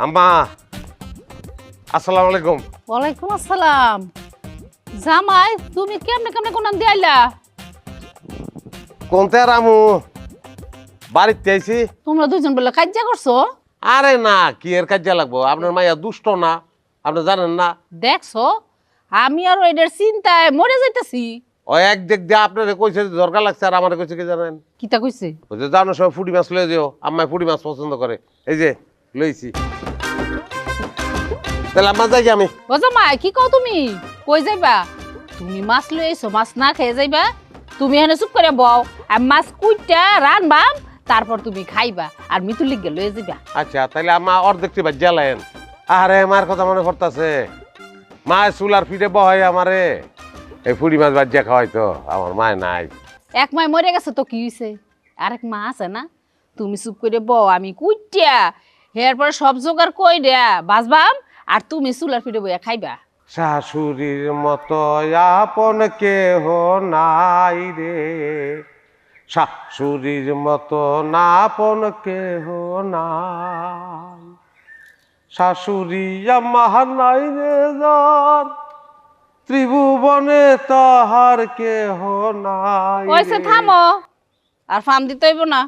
আম্মা আসসালামু আলাইকুম। ওয়ালাইকুম আসসালাম। জামাই তুমি কেমনে কেমনে কোন দিয়ে আইলা? কোনতে রামু বাড়িতে আইছি। তোমরা দুজন বলে কাজ্জা করছো? আরে না, কি এর কাজে লাগবো? আপনার মাইয়া দুষ্ট না, আপনি জানেন না? দেখছো আমি আর এটার চিন্তায় মরে যাইতাছি। ও এক দিক দিয়ে আপনার কইছে যে দরকার লাগছে, আর আমার কইছে কি জানেন? কিতা কইছে? ওই যে জানো সব ফুটি মাছ লয়ে যেও, আম্মাই ফুটি মাছ পছন্দ করে, এই যে লইছি। তাহলে আম্মা যাই আমি। ও জামাই কি কও তুমি? কই যাইবা? তুমি মাছ লই আইছো, মাছ না খেয়ে যাইবা? তুমি এখানে চুপ করে বও, আমি মাছ কুইটা রানবাম, তারপর তুমি খাইবা আর মিতুল লিগে লয়ে যাইবা। আচ্ছা তাহলে আম্মা অর্ধেকটি বাদ জ্বালেন। আরে মার কথা মনে পড়তাছে, মা চুলার ফিরে বহাই আমারে এই ফুটি মাছ বাজ্যা খাওয়াই, তো আমার মায় নাই। এক মাই মরে গেছে তো কি হইছে? আরেক মা আছে না? তুমি চুপ করে বও, আমি কুইটা এরপর সব জোগাড় কই দেয়া বাজবাম, আর তুমি চুলার ফিরে বইয়া খাইবা। শাশুড়ির মতো আপন কেহ নাই রে, শাশুড়ির মতো আপন কেহ নাই, শাশুড়ি আমার নাই রে যার, ত্রিভুবনে তাহার কেহ নাই কইছে রে। থামো, আর ফার্ম দিতে হইব না।